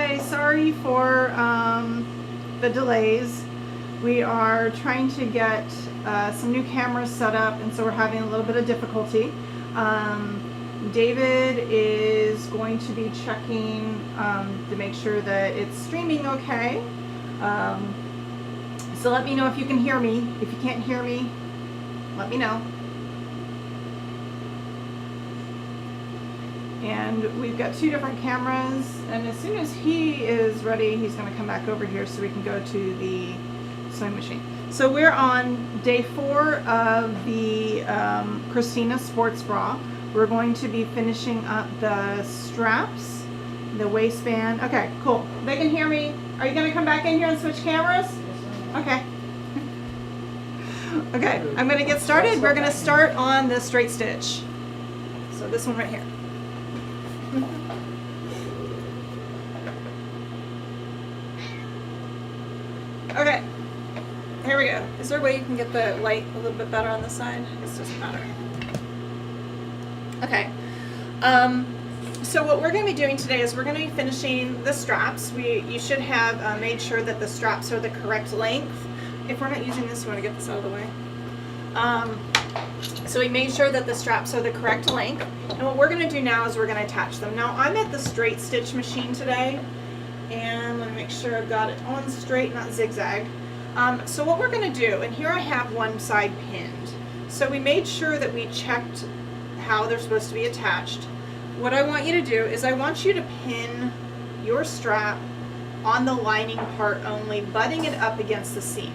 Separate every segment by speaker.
Speaker 1: Okay, sorry for the delays. We are trying to get some new cameras set up, and so we're having a little bit of difficulty. David is going to be checking to make sure that it's streaming okay. So let me know if you can hear me. If you can't hear me, let me know. And we've got two different cameras, and as soon as he is ready, he's going to come back over here so we can go to the sewing machine. So we're on day 4 of the Christina sports bra. We're going to be finishing up the straps, the waistband. Okay, cool. They can hear me. Are you going to come back in here and switch cameras? Okay. Okay, I'm going to get started. We're going to start on the straight stitch. So this one right here. Okay, here we go. Is there a way you can get the light a little bit better on this side? This doesn't matter. Okay, so what we're going to be doing today is we're going to be finishing the straps. You should have made sure that the straps are the correct length. If we're not using this, you want to get this out of the way. So we made sure that the straps are the correct length. And what we're going to do now is we're going to attach them. Now I'm at the straight stitch machine today. And let me make sure I've got it on straight, not zigzag. So what we're going to do, and here I have one side pinned. So we made sure that we checked how they're supposed to be attached. What I want you to do is I want you to pin your strap on the lining part only, butting it up against the seam.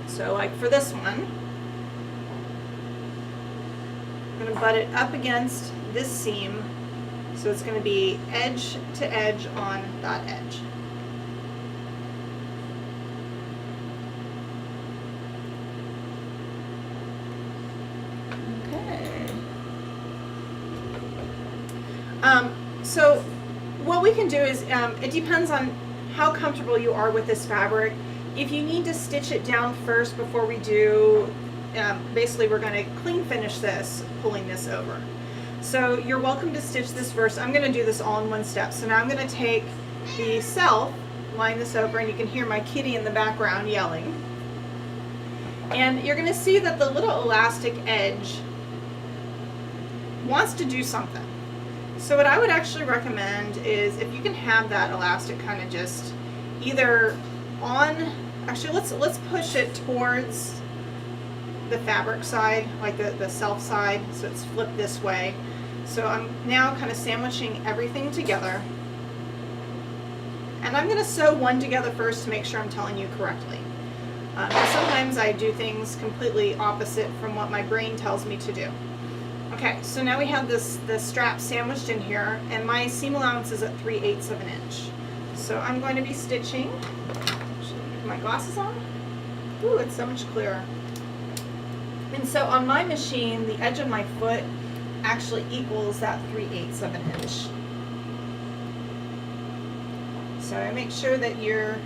Speaker 1: So like for this one, I'm going to butt it up against this seam. So it's going to be edge to edge on that edge. Okay. So what we can do is, it depends on how comfortable you are with this fabric. If you need to stitch it down first before we do, basically we're going to clean finish this, pulling this over. So you're welcome to stitch this first. I'm going to do this all in one step. So now I'm going to take the self, line this over, and you can hear my kitty in the background yelling. And you're going to see that the little elastic edge wants to do something. So what I would actually recommend is if you can have that elastic kind of just either on, actually let's push it towards the fabric side, like the self side, so it's flipped this way. So I'm now kind of sandwiching everything together. And I'm going to sew one together first to make sure I'm telling you correctly. Sometimes I do things completely opposite from what my brain tells me to do. Okay, so now we have the strap sandwiched in here, and my seam allowance is at 3/8 of an inch. So I'm going to be stitching. Actually, put my glasses on. Ooh, it's so much clearer. And so on my machine, the edge of my foot actually equals that 3/8 of an inch. So I make sure that you're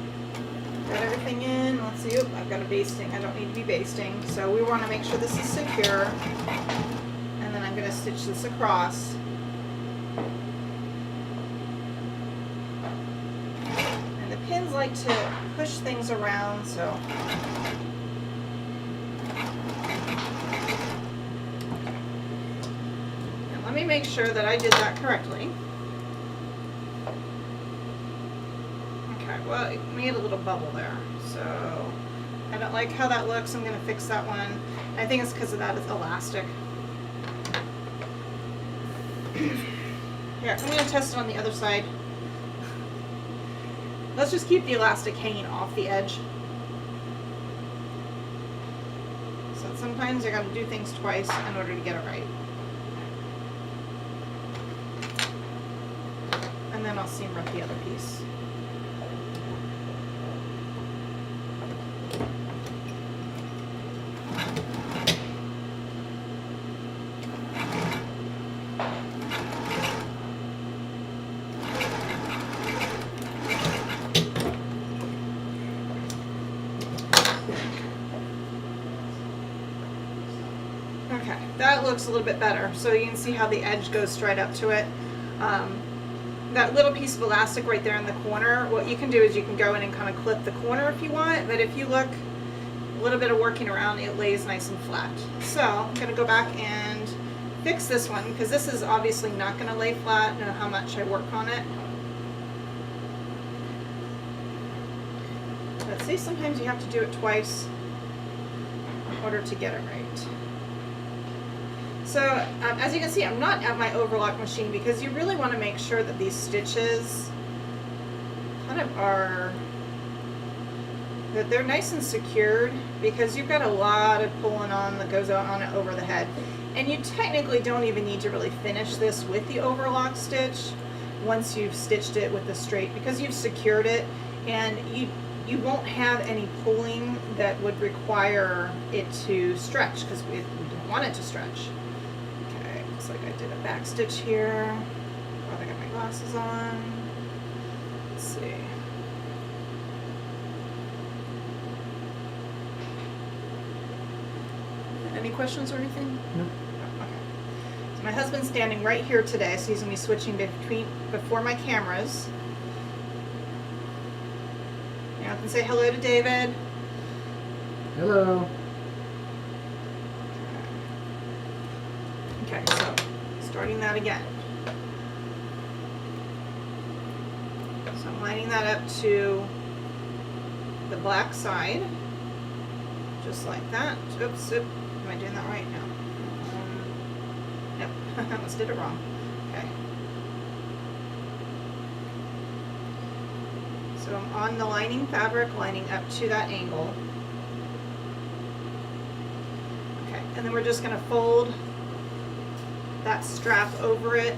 Speaker 1: got everything in. Let's see, I've got a basting. I don't need to be basting. So we want to make sure this is secure. And then I'm going to stitch this across. And the pins like to push things around, so let me make sure that I did that correctly. Okay, well, it made a little bubble there, so I don't like how that looks. I'm going to fix that one. I think it's because of that, it's elastic. Here, I'm going to test it on the other side. Let's just keep the elastic hanging off the edge. So sometimes you got to do things twice in order to get it right. And then I'll seam rip the other piece. Okay, that looks a little bit better. So you can see how the edge goes straight up to it. that little piece of elastic right there in the corner, what you can do is you can go in and kind of clip the corner if you want, but if you look, a little bit of working around, it lays nice and flat. So I'm going to go back and fix this one, because this is obviously not going to lay flat no matter how much I work on it. But see, sometimes you have to do it twice in order to get it right. So as you can see, I'm not at my overlock machine, because you really want to make sure that these stitches kind of are, that they're nice and secured, because you've got a lot of pulling on that goes on it over the head. And you technically don't even need to really finish this with the overlock stitch once you've stitched it with the straight, because you've secured it, and you won't have any pulling that would require it to stretch, because we don't want it to stretch. Okay, looks like I did a back stitch here. Oh, I got my glasses on. Let's see. Any questions or anything?
Speaker 2: No.
Speaker 1: Oh, okay. So my husband's standing right here today, so he's going to be switching before my cameras. You can say hello to David.
Speaker 2: Hello.
Speaker 1: Okay, so starting that again. So I'm lining that up to the black side, just like that. Oops, am I doing that right now? Nope, I almost did it wrong. Okay. So I'm on the lining fabric, lining up to that angle. Okay, and then we're just going to fold that strap over it,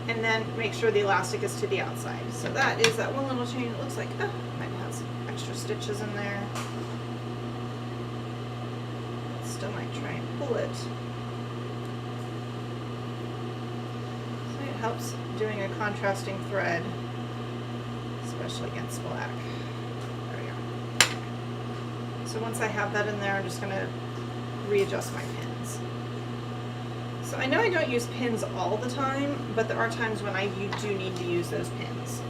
Speaker 1: and then make sure the elastic is to the outside. So that is that one little chain. It looks like, oh, might have some extra stitches in there. Still might try and pull it. So it helps doing a contrasting thread, especially against black. There we go. So once I have that in there, I'm just going to readjust my pins. So I know I don't use pins all the time, but there are times when you do need to use those pins.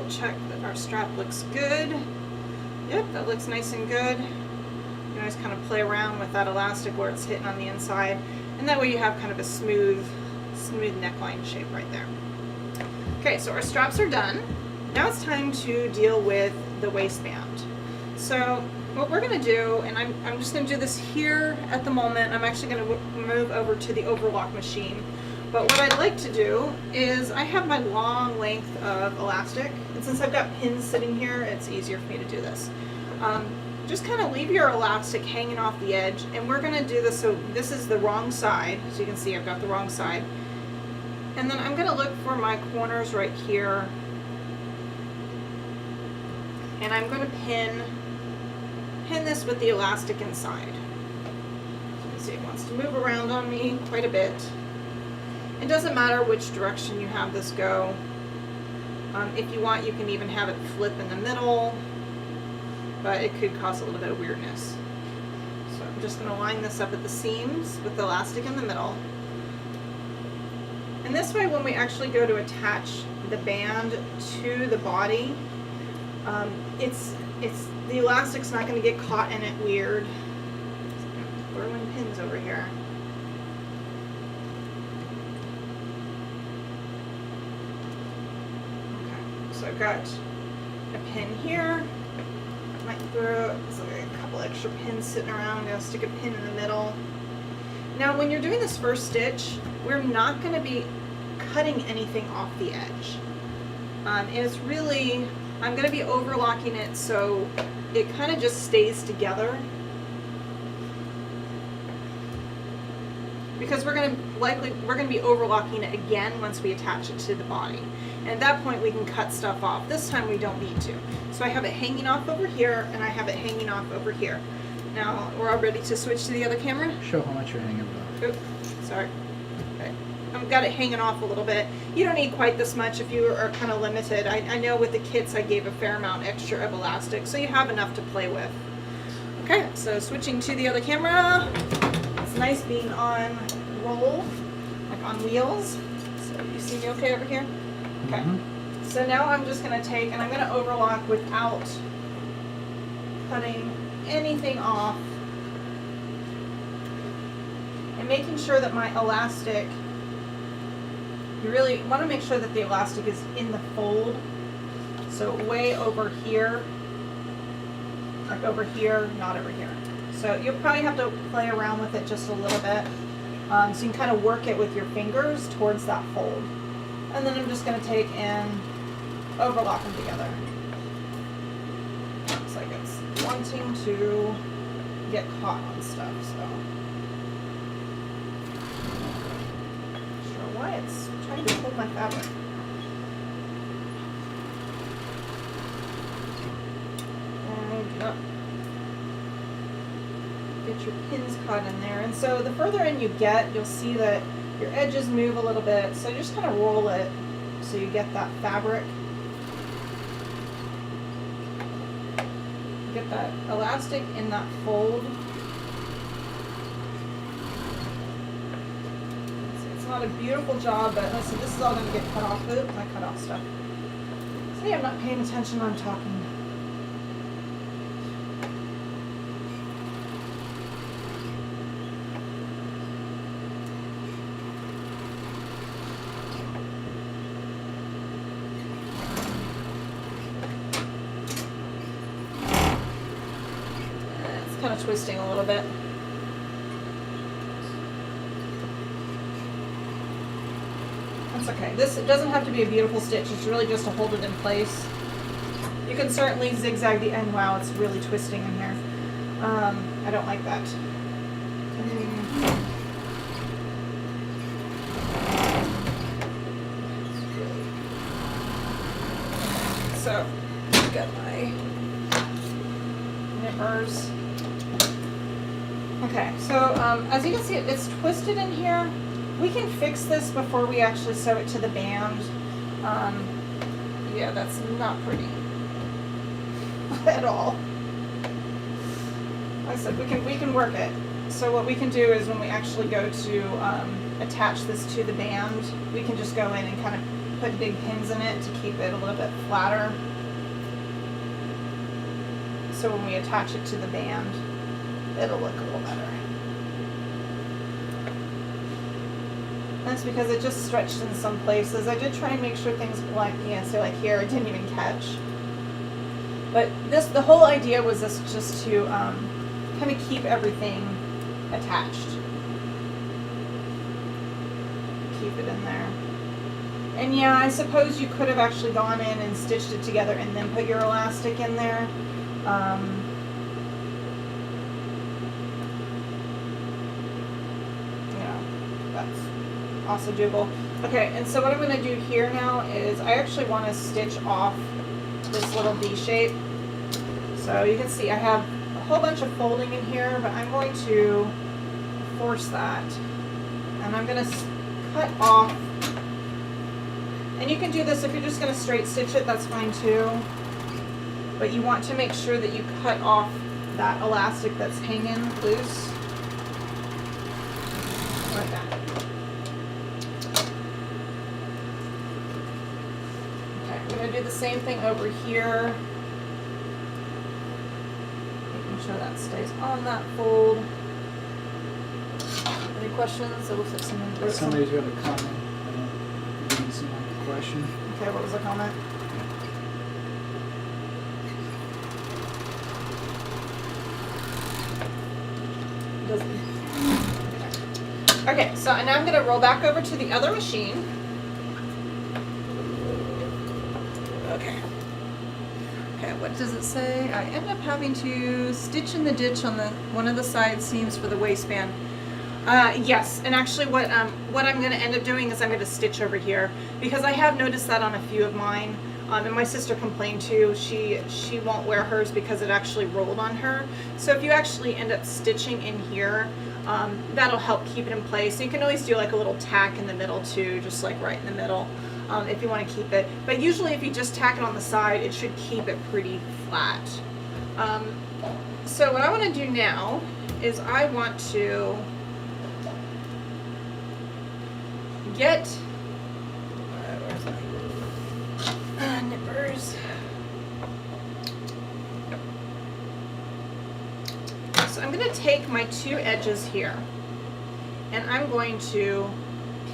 Speaker 1: Check that our strap looks good. Yep, that looks nice and good. You can always kind of play around with that elastic where it's hitting on the inside, and that way you have kind of a smooth neckline shape right there. Okay, so our straps are done. Now it's time to deal with the waistband. So what we're going to do, and I'm just going to do this here at the moment. I'm actually going to move over to the overlock machine. But what I'd like to do is, I have my long length of elastic, and since I've got pins sitting here, it's easier for me to do this. Just kind of leave your elastic hanging off the edge, and we're going to do this, so this is the wrong side, so you can see I've got the wrong side. And then I'm going to look for my corners right here, and I'm going to pin this with the elastic inside. So you can see it wants to move around on me quite a bit. It doesn't matter which direction you have this go. If you want, you can even have it flip in the middle, but it could cause a little bit of weirdness. So I'm just going to line this up at the seams with the elastic in the middle. And this way, when we actually go to attach the band to the body, the elastic's not going to get caught in it weird. Throwing pins over here. So I've got a pin here. I might throw a couple extra pins sitting around. I'm going to stick a pin in the middle. Now when you're doing this first stitch, we're not going to be cutting anything off the edge. And it's really, I'm going to be overlocking it so it kind of just stays together. because we're going to be overlocking it again once we attach it to the body. And at that point we can cut stuff off. This time we don't need to. So I have it hanging off over here and I have it hanging off over here. Now we're all ready to switch to the other camera.
Speaker 2: Show how much you're hanging off.
Speaker 1: Oops, sorry. Okay. I've got it hanging off a little bit. You don't need quite this much if you are kind of limited. I know with the kits I gave a fair amount extra of elastic, so you have enough to play with. Okay, so switching to the other camera. It's nice being on roll, like on wheels. So you see me okay over here? Okay.
Speaker 2: Mm-hmm.
Speaker 1: So now I'm just going to take, and I'm going to overlock without cutting anything off. And making sure that my elastic, you really want to make sure that the elastic is in the fold. So way over here, like over here, not over here. So you'll probably have to play around with it just a little bit. So you can kind of work it with your fingers towards that fold. And then I'm just going to take and overlock them together. Looks like it's wanting to get caught on stuff, so. Not sure why it's trying to hold my fabric. And get your pins caught in there. And so the further in you get, you'll see that your edges move a little bit. So just kind of roll it so you get that fabric. Get that elastic in that fold. It's not a beautiful job, but listen, this is all going to get cut off. Oops, I cut off stuff. See, I'm not paying attention when I'm talking. Kind of twisting a little bit. That's okay. It doesn't have to be a beautiful stitch. It's really just to hold it in place. You can certainly zigzag the end. Wow, it's really twisting in here. I don't like that. So, got my nippers. Okay, so as you can see, it's twisted in here. We can fix this before we actually sew it to the band. Yeah, that's not pretty at all. Like I said, we can work it. So what we can do is when we actually go to attach this to the band, we can just go in and kind of put big pins in it to keep it a little bit flatter. So when we attach it to the band, it'll look a little better. That's because it just stretched in some places. I did try and make sure things like, say like here, it didn't even catch. But the whole idea was this just to kind of keep everything attached. Keep it in there. And yeah, I suppose you could have actually gone in and stitched it together and then put your elastic in there. That's also doable. Okay, and so what I'm going to do here now is I actually want to stitch off this little V shape. So you can see I have a whole bunch of folding in here, but I'm going to force that. And I'm going to cut off. And you can do this if you're just going to straight stitch it, that's fine too. But you want to make sure that you cut off that elastic that's hanging loose. Like that. Okay, I'm going to do the same thing over here. Making sure that stays on that fold. Any questions? It looks like
Speaker 2: somebody's got a comment. I didn't see my question.
Speaker 1: Okay, what was the comment? Okay, so now I'm going to roll back over to the other machine. Okay. Okay, what does it say? I end up having to stitch in the ditch on one of the side seams for the waistband. Yes, and actually what I'm going to end up doing is I'm going to stitch over here, because I have noticed that on a few of mine, and my sister complained too. She won't wear hers because it actually rolled on her. So if you actually end up stitching in here, that'll help keep it in place. You can always do like a little tack in the middle too, just like right in the middle, if you want to keep it. But usually if you just tack it on the side, it should keep it pretty flat. So what I want to do now is I want to get where's my nippers. So I'm going to take my two edges here and I'm going to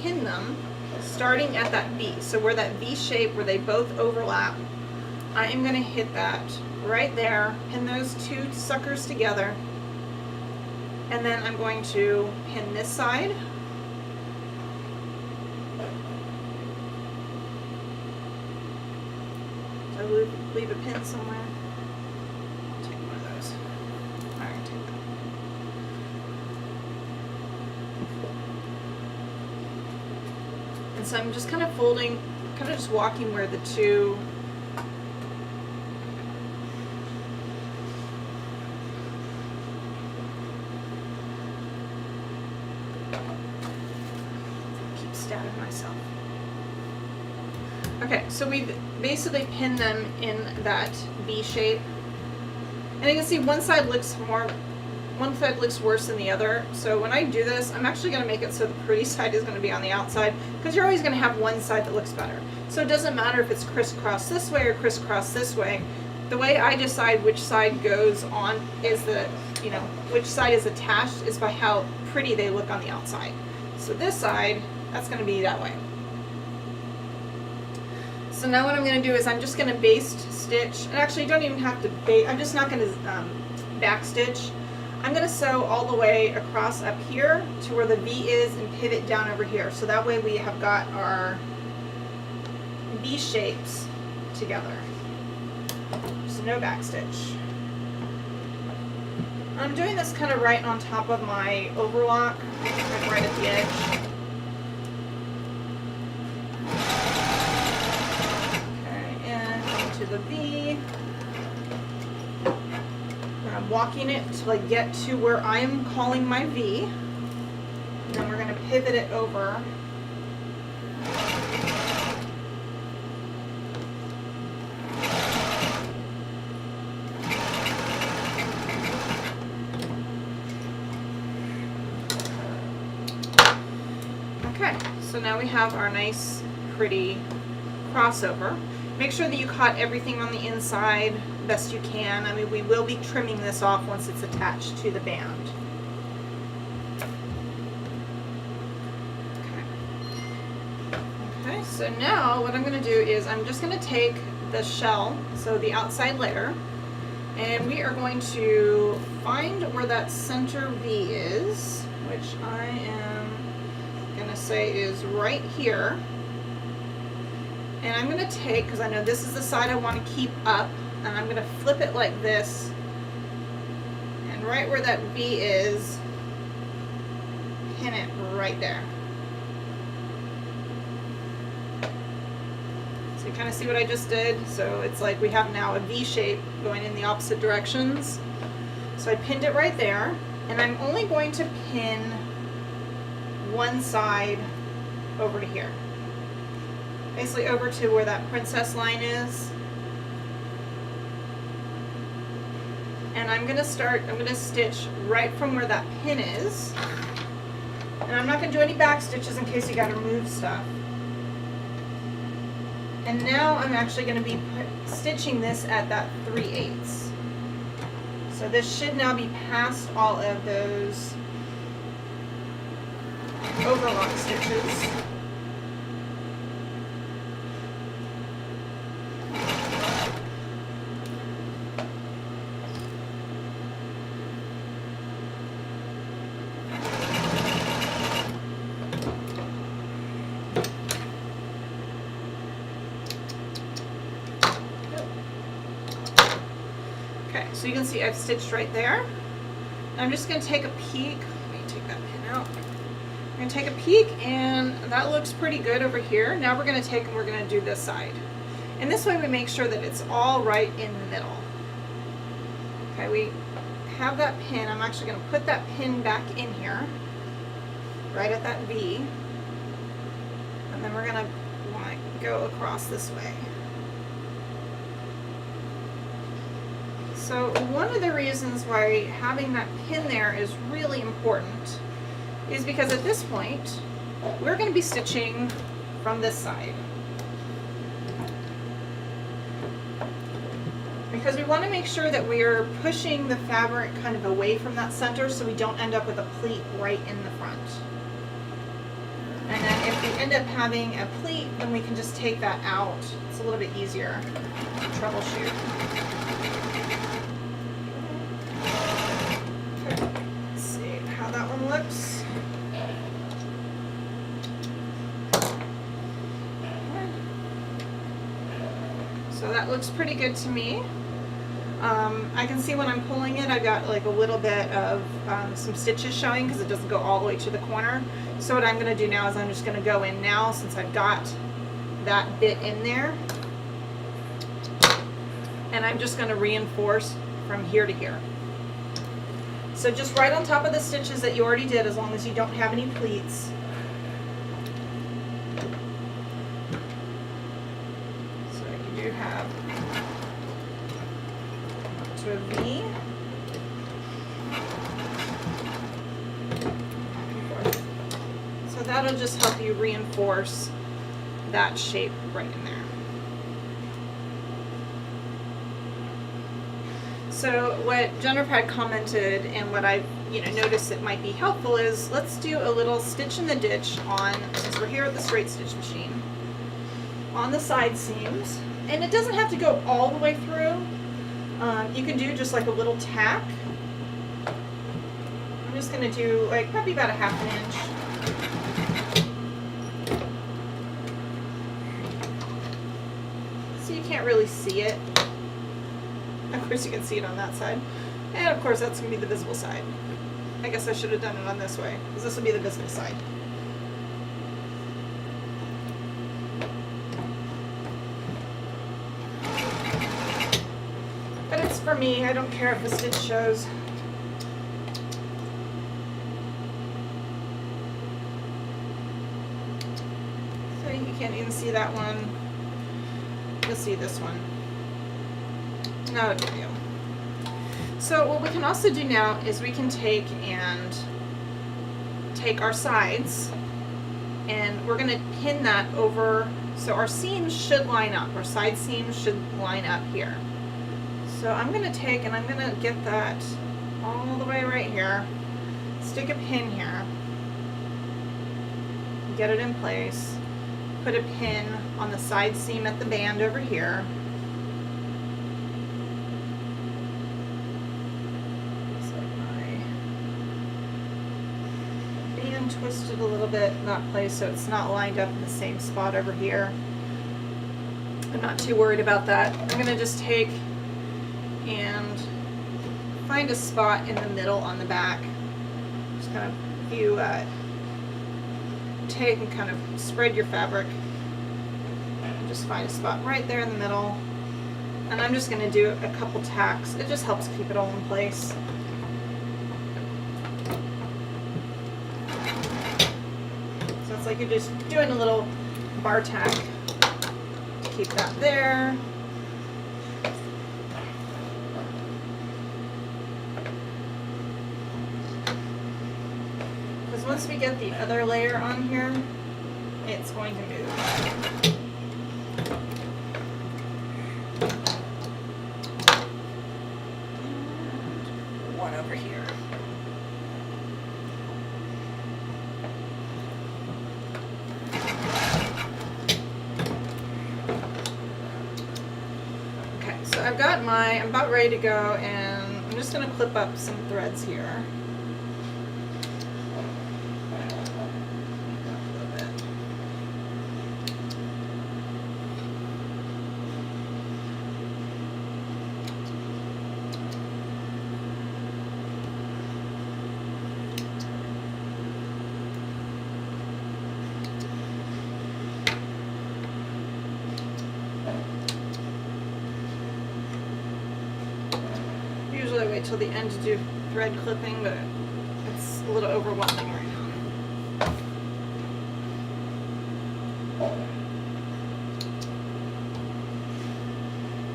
Speaker 1: pin them starting at that V. So where that V shape where they both overlap, I am going to hit that right there, pin those two suckers together, and then I'm going to pin this side. So leave a pin somewhere. I'll take one of those. All right, take that. And so I'm just kind of folding, kind of just walking where the two stabbing myself. Okay, so we've basically pinned them in that V shape. And you can see one side looks worse than the other. So when I do this, I'm actually going to make it so the pretty side is going to be on the outside, because you're always going to have one side that looks better. So it doesn't matter if it's crisscross this way or crisscross this way. The way I decide which side goes on is which side is attached is by how pretty they look on the outside. So this side, that's going to be that way. So now what I'm going to do is I'm just going to baste stitch, and actually you don't even have to I'm just not going to back stitch. I'm going to sew all the way across up here to where the V is and pivot down over here. So that way we have got our V shapes together. So no back stitch. I'm doing this kind of right on top of my overlock, like right at the edge. To the V, and I'm walking it till I get to where I am calling my V, and then we're going to pivot it over. Okay, so now we have our nice pretty crossover. Make sure that you caught everything on the inside best you can. I mean, we will be trimming this off once it's attached to the band. Okay, so now what I'm going to do is I'm just going to take the shell, so the outside layer, and we are going to find where that center V is, which I am going to say is right here. And I'm going to take, because I know this is the side I want to keep up, and I'm going to flip it like this, and right where that V is, pin it right there. So you kind of see what I just did? So it's like we have now a V shape going in the opposite directions. So I pinned it right there, and I'm only going to pin one side over to here. Basically over to where that princess line is. And I'm going to stitch right from where that pin is. And I'm not going to do any back stitches in case you got to remove stuff. And now I'm actually going to be stitching this at that 3/8. So this should now be past all of those overlock stitches. Okay, so you can see I've stitched right there. And I'm just going to take a peek. Let me take that pin out. I'm gonna take a peek, and that looks pretty good over here. Now we're gonna take and we're gonna do this side. And this way we make sure that it's all right in the middle. Okay, we have that pin. I'm actually gonna put that pin back in here, right at that V. And then we're gonna wanna go across this way. So one of the reasons why having that pin there is really important is because at this point, we're going to be stitching from this side. Because we want to make sure that we're pushing the fabric kind of away from that center so we don't end up with a pleat right in the front. And then if we end up having a pleat, then we can just take that out. It's a little bit easier to troubleshoot. Let's see how that one looks. So that looks pretty good to me. I can see when I'm pulling it, I've got like a little bit of some stitches showing because it doesn't go all the way to the corner. So what I'm going to do now is I'm just going to go in now since I've got that bit in there. And I'm just going to reinforce from here to here. So just right on top of the stitches that you already did, as long as you don't have any pleats. So you do have to a V. So that'll just help you reinforce that shape right in there. So what Jennifer had commented and what I've noticed that might be helpful is let's do a little stitch in the ditch on, since we're here at the straight stitch machine, on the side seams. And it doesn't have to go all the way through. You can do just like a little tack. I'm just going to do like probably about a ½ inch. So you can't really see it. Of course you can see it on that side. And of course that's going to be the visible side. I guess I should have done it on this way, because this will be the visible side. But it's for me, I don't care if the stitch shows. So you can't even see that one. You'll see this one. Not a big deal. So what we can also do now is we can take our sides and we're going to pin that over, so our seams should line up, our side seams should line up here. So I'm going to take and I'm going to get that all the way right here, stick a pin here, get it in place, put a pin on the side seam at the band over here. Twisted a little bit in that place so it's not lined up in the same spot over here. I'm not too worried about that. I'm going to just take and find a spot in the middle on the back. Just kind of, if you take and kind of spread your fabric, just find a spot right there in the middle. And I'm just going to do a couple tacks. It just helps keep it all in place. It's like you're just doing a little bar tack to keep that there. Because once we get the other layer on here, it's going to move. And one over here. I've got I'm about ready to go, and I'm just going to clip up some threads here. probably wait till the end to do thread clipping, but it's a little overwhelming right now.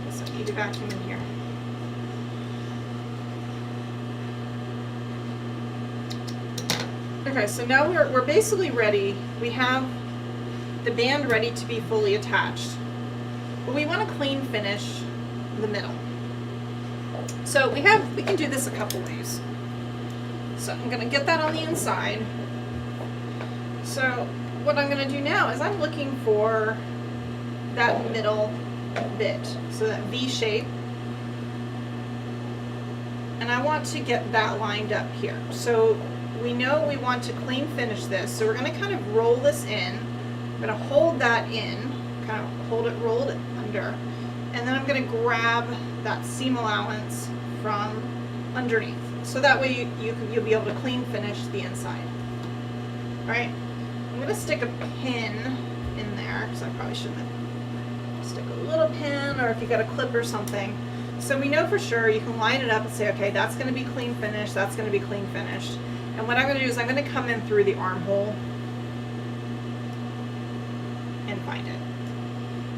Speaker 1: Guess I need to vacuum in here. Okay, so now we're basically ready. We have the band ready to be fully attached. But we want to clean finish the middle. So we can do this a couple ways. So I'm going to get that on the inside. So what I'm going to do now is I'm looking for that middle bit, so that V shape. And I want to get that lined up here. So we know we want to clean finish this, so we're going to kind of roll this in. I'm going to hold that in, kind of hold it rolled under, and then I'm going to grab that seam allowance from underneath. So that way you'll be able to clean finish the inside. All right, I'm going to stick a pin in there, because I probably shouldn't have. Stick a little pin, or if you got a clip or something. So we know for sure you can line it up and say, okay, that's going to be clean finished, that's going to be clean finished. And what I'm going to do is I'm going to come in through the armhole and find it.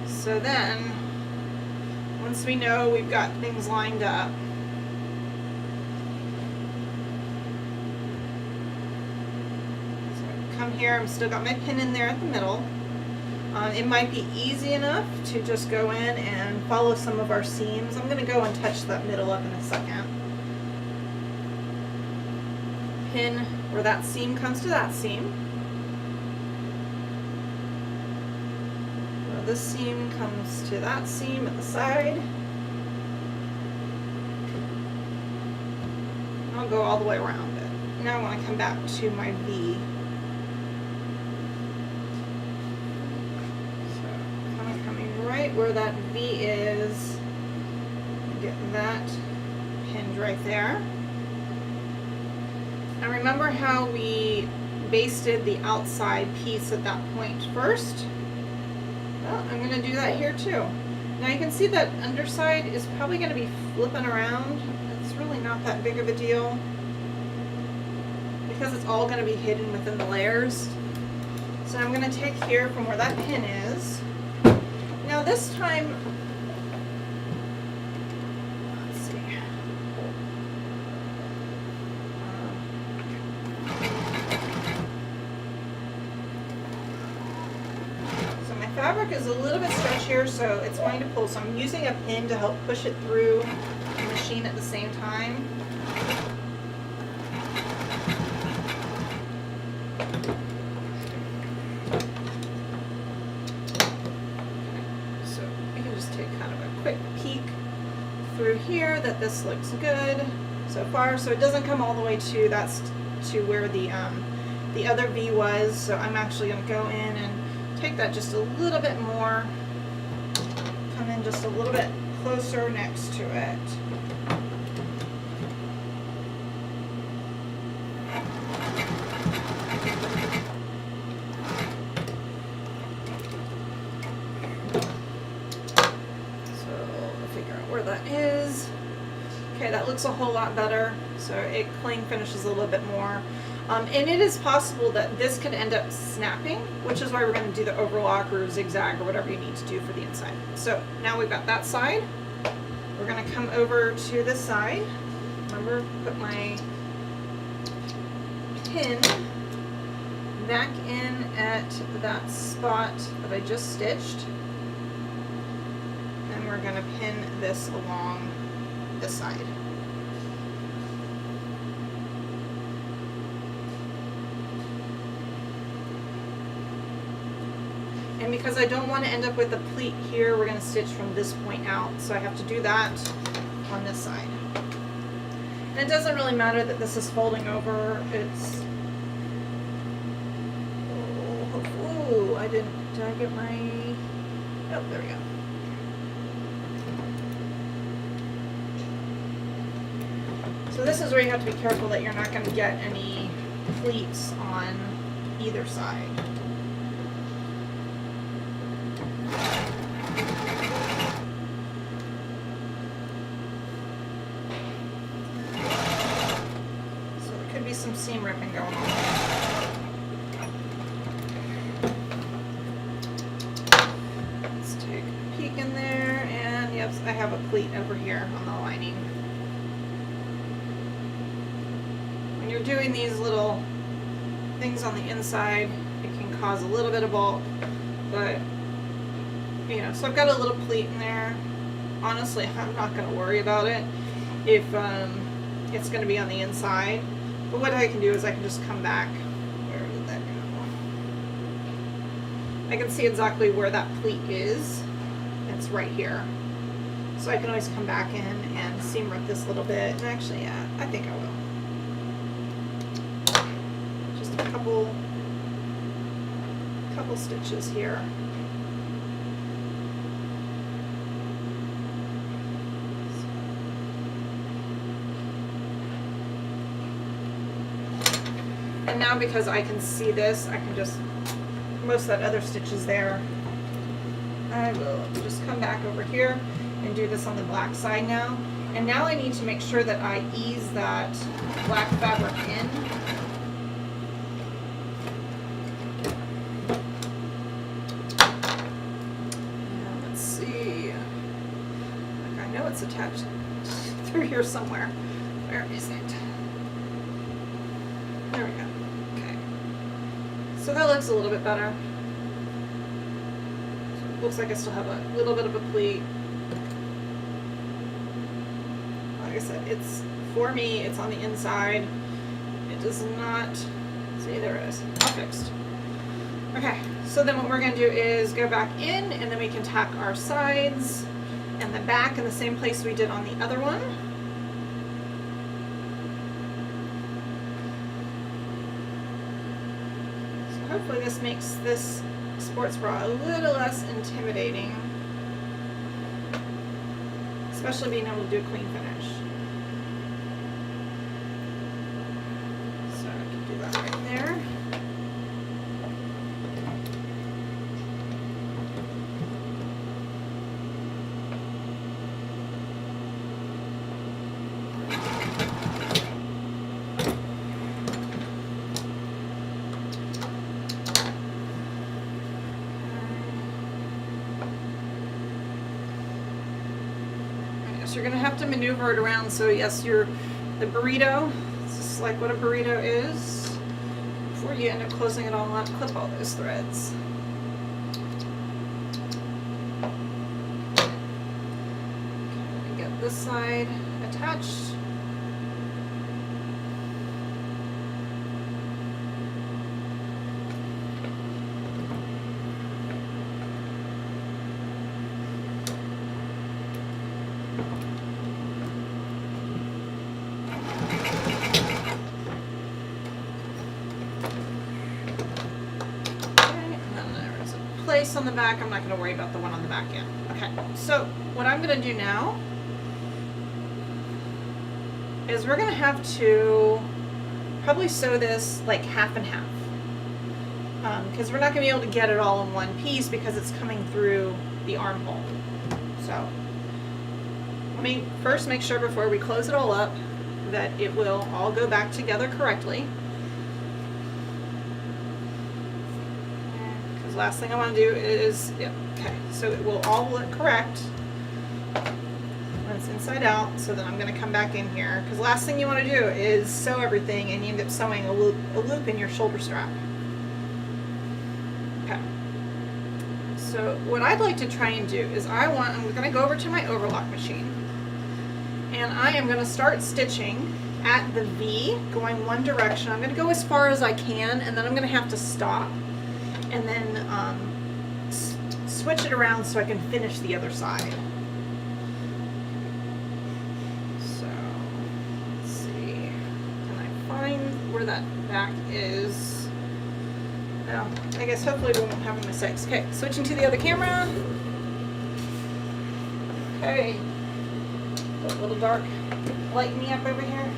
Speaker 1: So then, once we know we've got things lined up, so come here, I've still got my pin in there at the middle. It might be easy enough to just go in and follow some of our seams. I'm going to go and touch that middle up in a second. Pin where that seam comes to that seam. Where this seam comes to that seam at the side. I'll go all the way around it. Now I want to come back to my V. So kind of coming right where that V is. Get that pinned right there. And remember how we basted the outside piece at that point first? Well, I'm going to do that here too. Now you can see that underside is probably going to be flipping around. It's really not that big of a deal because it's all going to be hidden within the layers. So I'm going to take here from where that pin is. Now this time, let's see. Fabric is a little bit stretchier, so it's going to pull. So I'm using a pin to help push it through the machine at the same time. So we can just take kind of a quick peek through here that this looks good so far. So it doesn't come all the way to where the other V was. So I'm actually going to go in and take that just a little bit more, come in just a little bit closer next to it. So we'll figure out where that is. Okay, that looks a whole lot better. So it clean finishes a little bit more. And it is possible that this could end up snapping, which is why we're going to do the overlock or zigzag or whatever you need to do for the inside. So now we've got that side. We're going to come over to this side. Remember, put my pin back in at that spot that I just stitched. And we're going to pin this along this side. And because I don't want to end up with a pleat here, we're going to stitch from this point out. So I have to do that on this side. And it doesn't really matter that this is folding over. It's, did I get my, oh, there we go. So this is where you have to be careful that you're not going to get any pleats on either side. some seam ripping going on. Let's take a peek in there, and yep, I have a pleat over here on the lining. When you're doing these little things on the inside, it can cause a little bit of bulk, but you know, so I've got a little pleat in there. Honestly, I'm not going to worry about it if it's going to be on the inside. But what I can do is I can just come back. Where did that go? I can see exactly where that pleat is. It's right here. So I can always come back in and seam rip this little bit. And actually, yeah, I think I will. Just a couple stitches here. And now because I can see this, I can just, most of that other stitch is there. I will just come back over here and do this on the black side now. And now I need to make sure that I ease that black fabric in. And let's see. Like, I know it's attached through here somewhere. Where is it? There we go. Okay. So that looks a little bit better. So it looks like I still have a little bit of a pleat. Like I said, it's, for me, it's on the inside. It does not, see, there it is, all fixed. Okay, so then what we're gonna do is go back in, and then we can tack our sides and the back in the same place we did on the other one. Hopefully this makes this sports bra a little less intimidating, especially being able to do a clean finish. So I can do that right there. You're gonna have to maneuver it around. So yes, the burrito, this is like what a burrito is. Before you end up closing it all up, clip all those threads. Okay, get this side attached. On the back, I'm not going to worry about the one on the back yet. Okay, so what I'm going to do now is we're going to have to probably sew this like half and half, because we're not going to be able to get it all in one piece because it's coming through the armhole. So let me first make sure before we close it all up that it will all go back together correctly. Last thing I want to do is, yep, okay, so it will all look correct when it's inside out. So then I'm going to come back in here, because last thing you want to do is sew everything and you end up sewing a loop in your shoulder strap. Okay, so what I'd like to try and do is I'm going to go over to my overlock machine, and I am going to start stitching at the V going one direction. I'm going to go as far as I can, and then I'm going to have to stop and then switch it around so I can finish the other side. So let's see, can I find where that back is? No, I guess hopefully we won't have any mistakes. Okay, switching to the other camera. Okay, a little dark, lighten me up over here.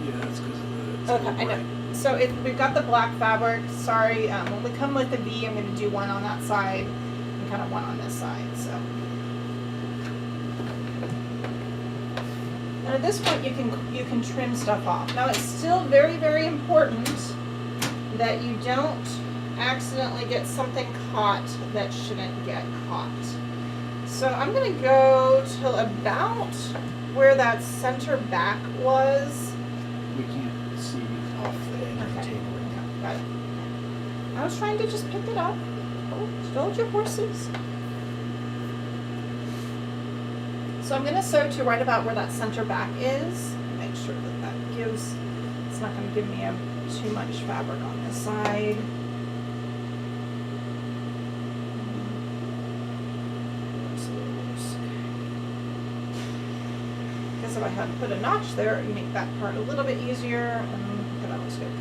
Speaker 3: Yeah, that's because of the.
Speaker 1: Okay, I know. So we've got the black fabric. Sorry, when we come with the V, I'm going to do one on that side and kind of one on this side. So And at this point, you can trim stuff off. Now, it's still very, very important that you don't accidentally get something caught that shouldn't get caught. So I'm going to go till about where that center back was.
Speaker 3: We can't see off the edge of the
Speaker 1: Okay.
Speaker 3: table.
Speaker 1: Got it. I was trying to just pick it up. Hold your horses. So I'm going to sew to right about where that center back is. Make sure that that gives, it's not going to give me too much fabric on this side. Guess if I had put a notch there, it'd make that part a little bit easier. Okay, that looks good.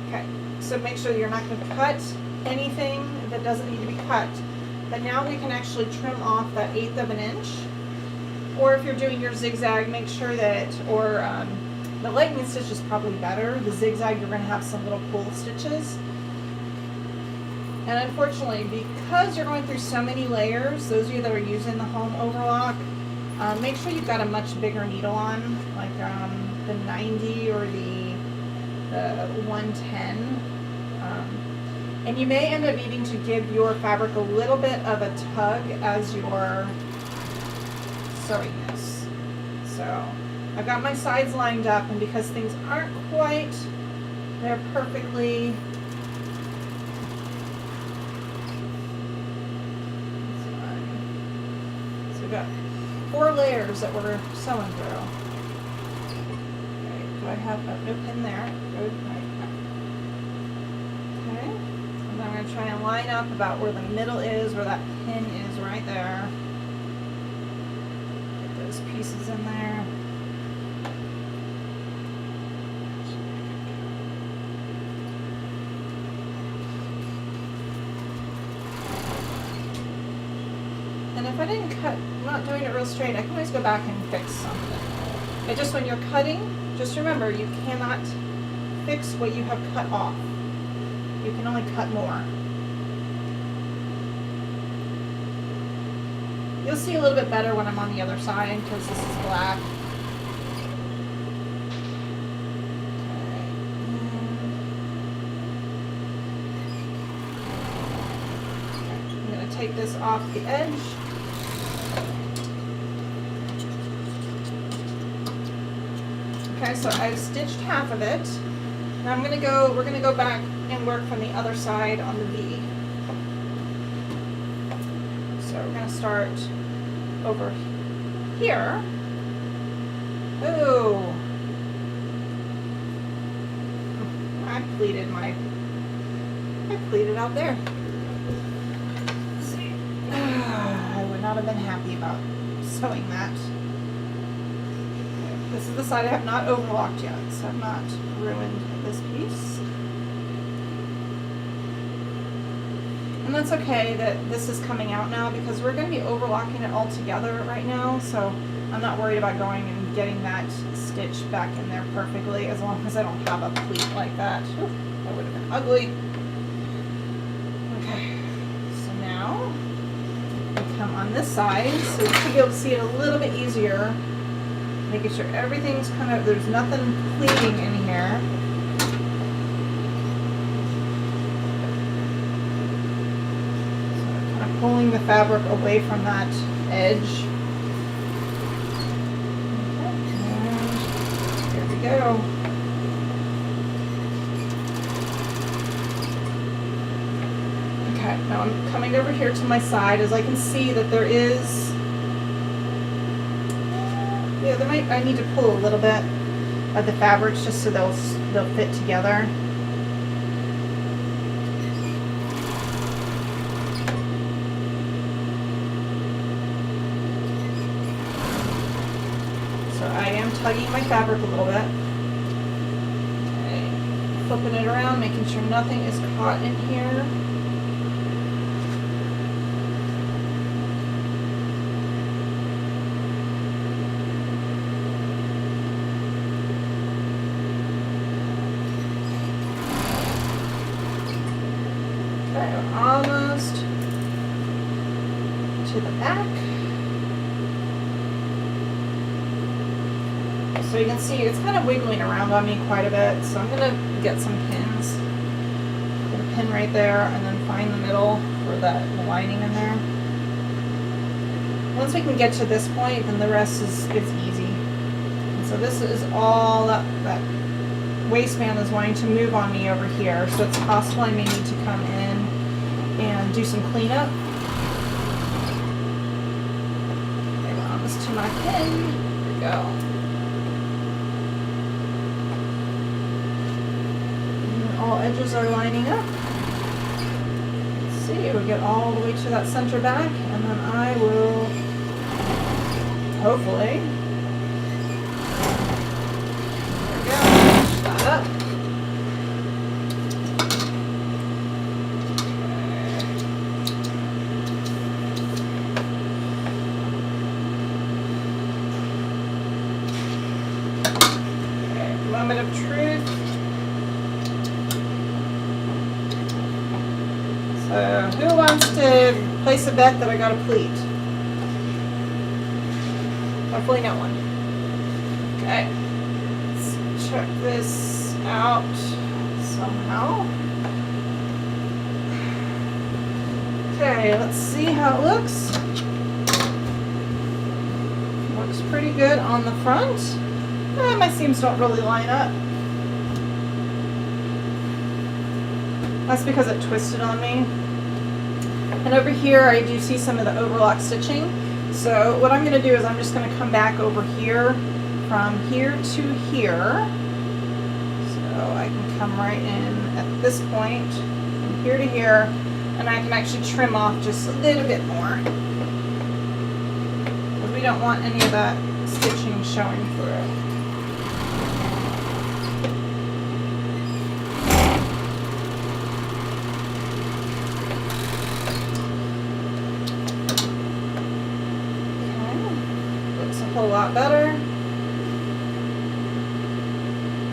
Speaker 1: Okay, so make sure you're not going to cut anything that doesn't need to be cut. But now we can actually trim off that 1/8 of an inch. Or if you're doing your zigzag, make sure that, or the lightning stitch is probably better. The zigzag, you're going to have some little pull stitches. And unfortunately, because you're going through so many layers, those of you that are using the home overlock, make sure you've got a much bigger needle on, like the 90 or the 110. And you may end up needing to give your fabric a little bit of a tug as you're sewing this. So I've got my sides lined up, and because things aren't quite, they're perfectly so we've got 4 layers that we're sewing through. Okay, do I have no pin there? Good, right. Okay, and then I'm going to try and line up about where the middle is, where that pin is right there. Get those pieces in there. And if I didn't cut, I'm not doing it real straight, I can always go back and fix something. But just when you're cutting, just remember, you cannot fix what you have cut off. You can only cut more. You'll see a little bit better when I'm on the other side because this is black. Okay. I'm going to take this off the edge. Okay, so I've stitched half of it. Now we're gonna go back and work from the other side on the V. So we're gonna start over here. Ooh. I pleated out there. See, I would not have been happy about sewing that. This is the side I have not overlocked yet, so I've not ruined this piece. And that's okay that this is coming out now because we're going to be overlocking it all together right now, so I'm not worried about going and getting that stitch back in there perfectly as long as I don't have a pleat like that. Ooh, that would have been ugly. Okay, so now we come on this side, so you should be able to see it a little bit easier. Making sure everything's kind of, there's nothing pleating in here. So kind of pulling the fabric away from that edge. Okay, and here we go. Okay, now I'm coming over here to my side as I can see that there is, yeah, I need to pull a little bit of the fabrics just so they'll fit together. So I am tugging my fabric a little bit. Okay. Flipping it around, making sure nothing is caught in here. Almost to the back. So you can see it's kind of wiggling around on me quite a bit. So I'm gonna get some pins. Put a pin right there and then find the middle for that lining in there. Once we can get to this point, then the rest is easy. And so this is all that waistband is wanting to move on me over here. So it's possible I may need to come in and do some cleanup. Okay, on this to my pin. Here we go. And all edges are lining up. Let's see, we get all the way to that center back, and then I will hopefully. There we go. Push that up. Okay, moment of truth. So, who wants to place a bet that I got a pleat? Hopefully no one. Okay, let's check this out somehow. Okay, let's see how it looks. Looks pretty good on the front. My seams don't really line up. That's because it twisted on me. And over here I do see some of the overlock stitching. So what I'm going to do is I'm just going to come back over here from here to here. So I can come right in at this point, from here to here, and I can actually trim off just a little bit more. Because we don't want any of that stitching showing through. A lot better.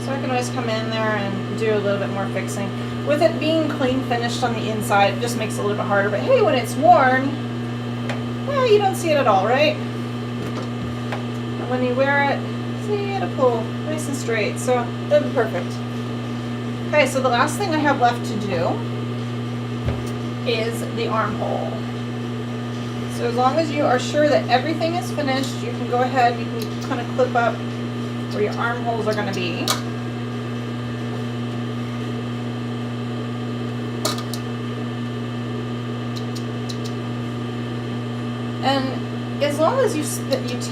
Speaker 1: So I can always come in there and do a little bit more fixing. With it being clean finished on the inside, it just makes it a little bit harder. But hey, when it's worn, well, you don't see it at all, right? And when you wear it, see, it'll pull nice and straight. So that'd be perfect. Okay, so the last thing I have left to do is the armhole. So as long as you are sure that everything is finished, you can go ahead, you can kind of clip up where your armholes are going to be. And as long as you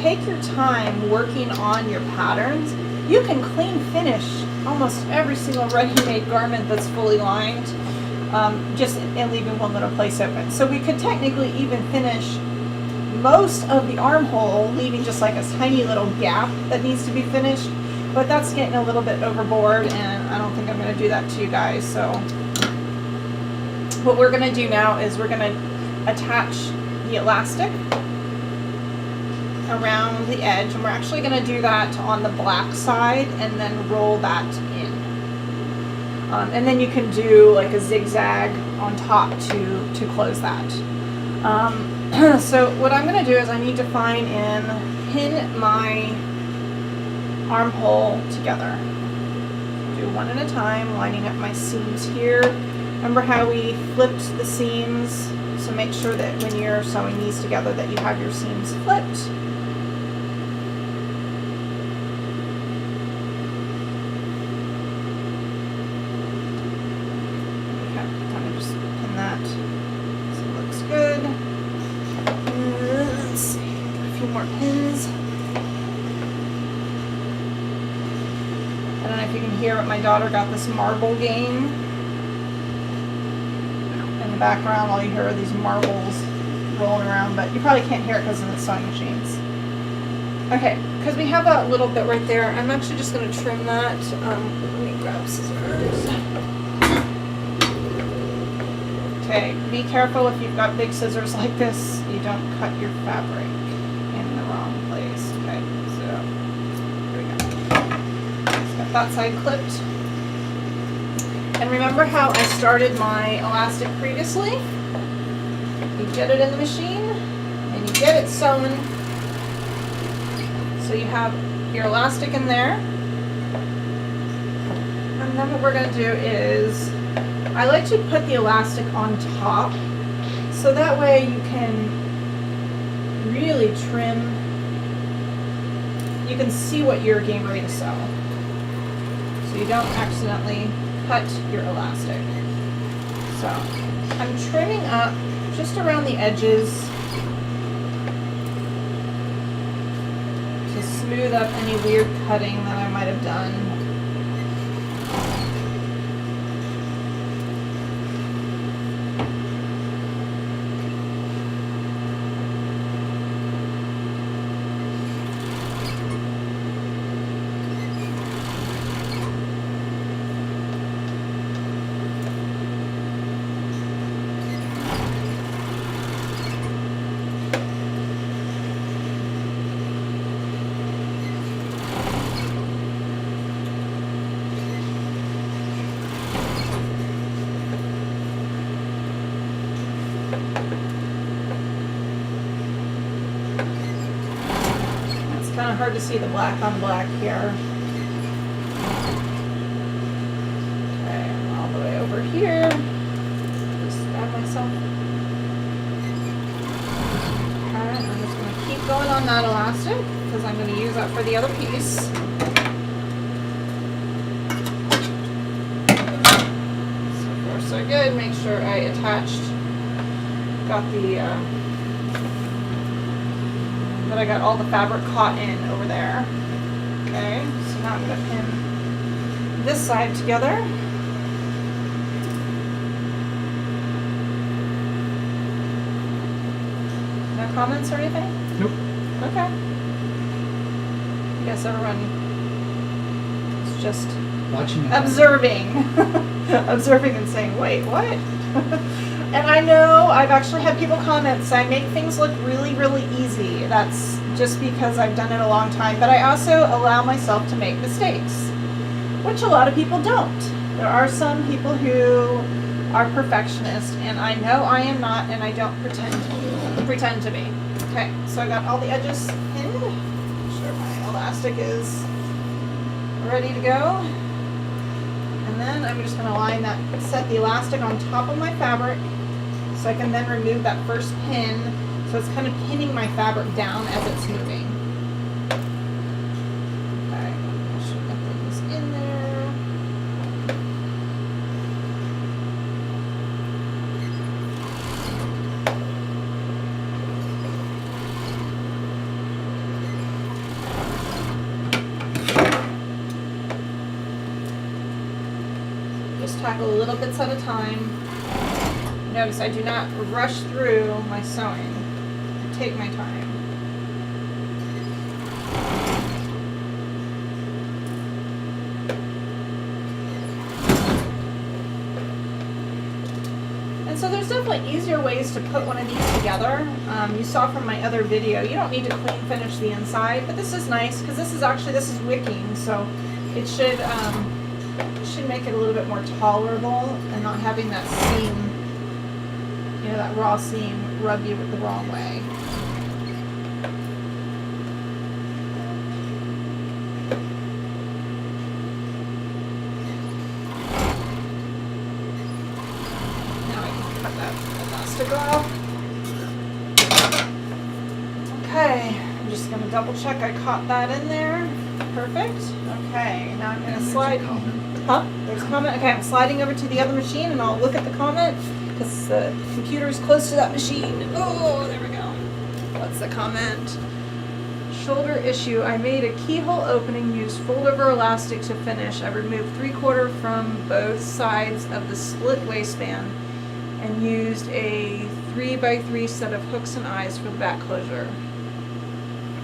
Speaker 1: take your time working on your patterns, you can clean finish almost every single ready-made garment that's fully lined. Just and leaving one little place open. So we could technically even finish most of the armhole, leaving just like a tiny little gap that needs to be finished, but that's getting a little bit overboard and I don't think I'm going to do that to you guys. So what we're going to do now is we're going to attach the elastic around the edge, and we're actually going to do that on the black side and then roll that in. And then you can do like a zigzag on top to close that. So what I'm going to do is I need to find and pin my armhole together. Do one at a time, lining up my seams here. Remember how we flipped the seams? So make sure that when you're sewing these together that you have your seams flipped. Pins. I don't know if you can hear, but my daughter got this marble game. In the background, all you hear are these marbles rolling around, but you probably can't hear it because of the sewing machines. Okay, because we have a little bit right there, I'm actually just going to trim that. Let me grab scissors. Okay, be careful if you've got big scissors like this, you don't cut your fabric in the wrong place. Okay, so here we go. Just got that side clipped. And remember how I started my elastic previously? You get it in the machine and you get it sewn So you have your elastic in there. And then what we're going to do is, I like to put the elastic on top, so that way you can really trim. You can see what you're getting ready to sew, so you don't accidentally cut your elastic. So I'm trimming up just around the edges to smooth up any weird cutting that I might have done. Kind of hard to see the black on black here. Okay, all the way over here. Just grab myself. Okay, I'm just going to keep going on that elastic because I'm going to use that for the other piece. So far so good. Make sure I attached, got the that I got all the fabric caught in over there. Okay, so now I'm going to pin this side together. No comments or anything?
Speaker 3: Nope.
Speaker 1: Okay. I guess everyone is just
Speaker 3: Watching it.
Speaker 1: observing. Observing and saying, wait, what? And I know I've actually had people comment say I make things look really, really easy. That's just because I've done it a long time. But I also allow myself to make mistakes, which a lot of people don't. There are some people who are perfectionists, and I know I am not, and I don't pretend to be. Okay, so I got all the edges pinned. Make sure my elastic is ready to go. And then I'm just going to line that, set the elastic on top of my fabric so I can then remove that first pin. So it's kind of pinning my fabric down as it's moving. Okay, I should get things in there. Just tackle little bits at a time. Notice I do not rush through my sewing. I take my time. And so there's definitely easier ways to put one of these together. You saw from my other video, you don't need to clean finish the inside, but this is nice because this is wicking, so it should make it a little bit more tolerable and not having that seam, you know, that raw seam rub you the wrong way. Now I can cut that elastic off. Okay, I'm just going to double check I caught that in there. Perfect. Okay, now I'm going to slide. Huh? There's a comment? Okay, I'm sliding over to the other machine and I'll look at the comment because the computer is close to that machine. Oh, there we go. What's the comment? Shoulder issue. I made a keyhole opening, used fold-over elastic to finish. I removed 3/4 from both sides of the split waistband and used a 3x3 set of hooks and eyes for the back closure.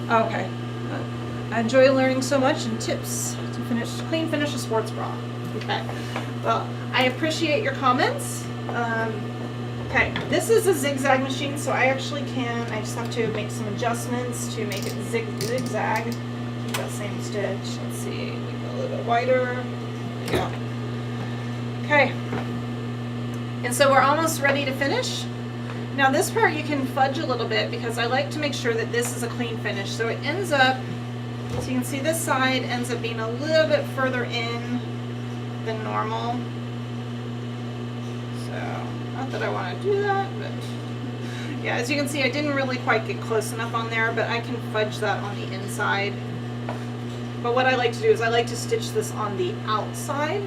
Speaker 1: Okay. I enjoy learning so much and tips to clean finish a sports bra. Okay. Well, I appreciate your comments. Okay, this is a zigzag machine, so I actually I just have to make some adjustments to make it zigzag. Keep that same stitch. Let's see, make it a little bit wider. There you go. Okay. And so we're almost ready to finish. Now this part you can fudge a little bit because I like to make sure that this is a clean finish. So it ends up So you can see this side ends up being a little bit further in than normal. So, not that I want to do that, but yeah, as you can see, I didn't really quite get close enough on there, but I can fudge that on the inside. But what I like to do is I like to stitch this on the outside,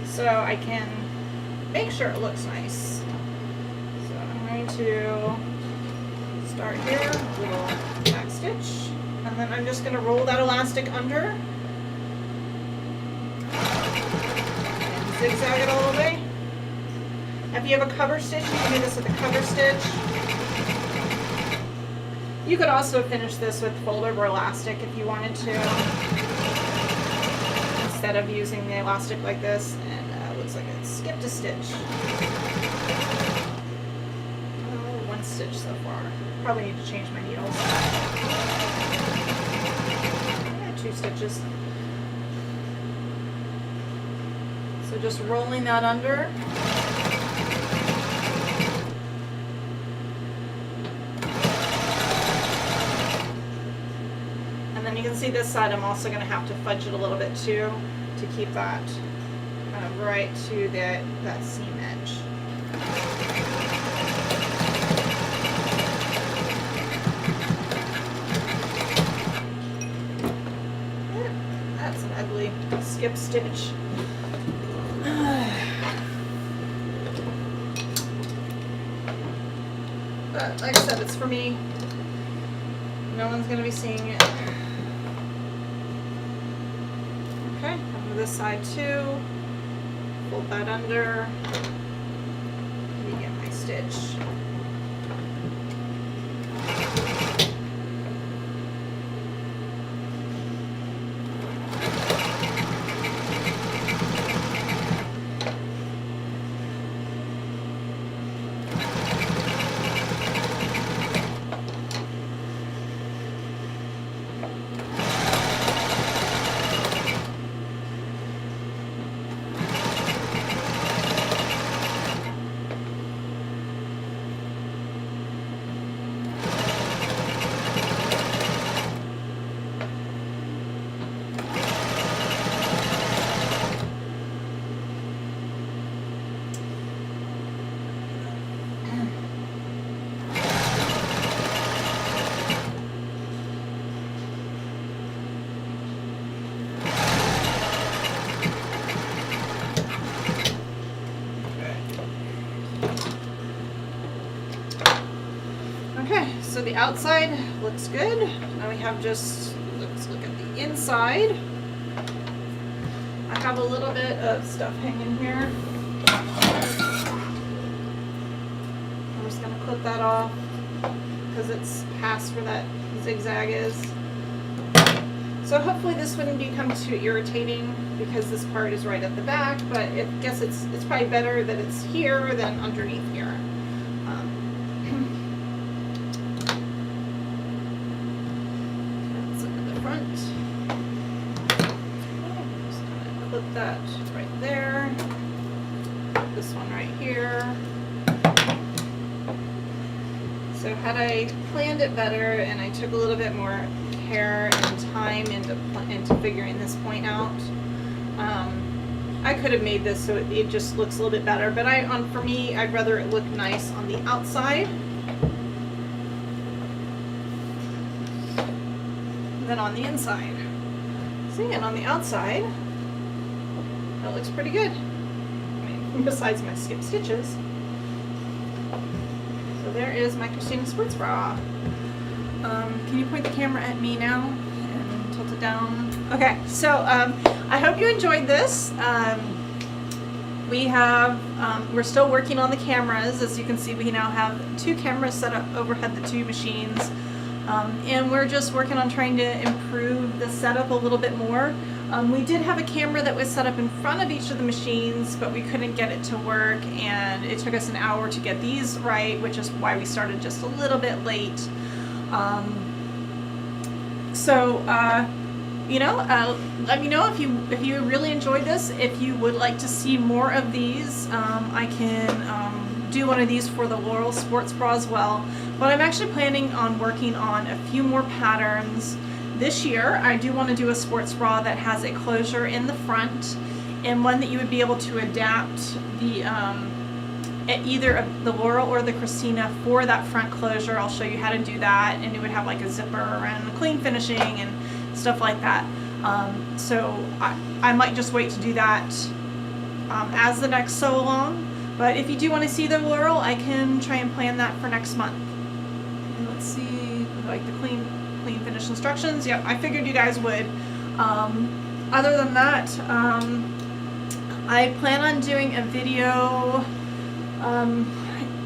Speaker 1: so I can make sure it looks nice. So I'm going to start here, little back stitch, and then I'm just going to roll that elastic under and zigzag it all the way. If you have a cover stitch, you can do this with a cover stitch. You could also finish this with fold over elastic if you wanted to, instead of using the elastic like this. And it looks like it skipped a stitch. Oh, one stitch so far. Probably need to change my needles. Yeah, 2 stitches. So just rolling that under. You can see this side I'm also going to have to fudge it a little bit too to keep that kind of right to that seam edge. That's an ugly skip stitch. But like I said, it's for me. No one's going to be seeing it. Okay, over this side too. Fold that under. Begin my stitch. Okay, so the outside looks good. Now we have let's look at the inside. I have a little bit of stuff hanging here. I'm just going to clip that off because it's past where that zigzag is. So hopefully this wouldn't become too irritating because this part is right at the back, but I guess it's probably better that it's here than underneath here. Clip that right there. This one right here. So had I planned it better and I took a little bit more care and time into figuring this point out, I could have made this so it just looks a little bit better. But for me, I'd rather it look nice on the outside than on the inside. See, and on the outside, that looks pretty good. I mean, besides my skip stitches. So there is my Christina sports bra. Can you point the camera at me now and tilt it down? Okay, so I hope you enjoyed this. We're still working on the cameras. As you can see, we now have 2 cameras set up overhead the 2 machines. And we're just working on trying to improve the setup a little bit more. We did have a camera that was set up in front of each of the machines, but we couldn't get it to work, and it took us an hour to get these right, which is why we started just a little bit late. Let me know if you really enjoyed this. If you would like to see more of these, I can do one of these for the Laurel sports bra as well. But I'm actually planning on working on a few more patterns this year. I do want to do a sports bra that has a closure in the front, and one that you would be able to adapt the either the Laurel or the Christina for that front closure. I'll show you how to do that, and it would have like a zipper and clean finishing and stuff like that. So I might just wait to do that as the next sew along. But if you do want to see the Laurel, I can try and plan that for next month. And let's see, like the clean finish instructions. Yep, I figured you guys would. Other than that, I plan on doing a video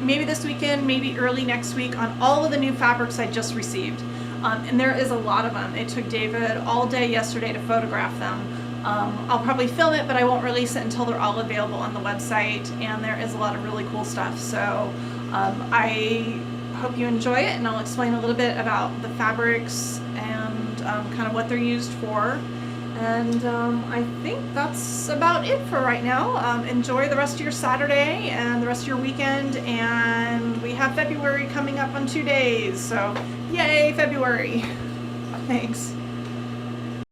Speaker 1: maybe this weekend, maybe early next week, on all of the new fabrics I just received. And there is a lot of them. It took David all day yesterday to photograph them. I'll probably film it, but I won't release it until they're all available on the website, and there is a lot of really cool stuff. So I hope you enjoy it, and I'll explain a little bit about the fabrics and kind of what they're used for. And I think that's about it for right now. Enjoy the rest of your Saturday and the rest of your weekend, and we have February coming up on 2 days, so yay, February. Thanks.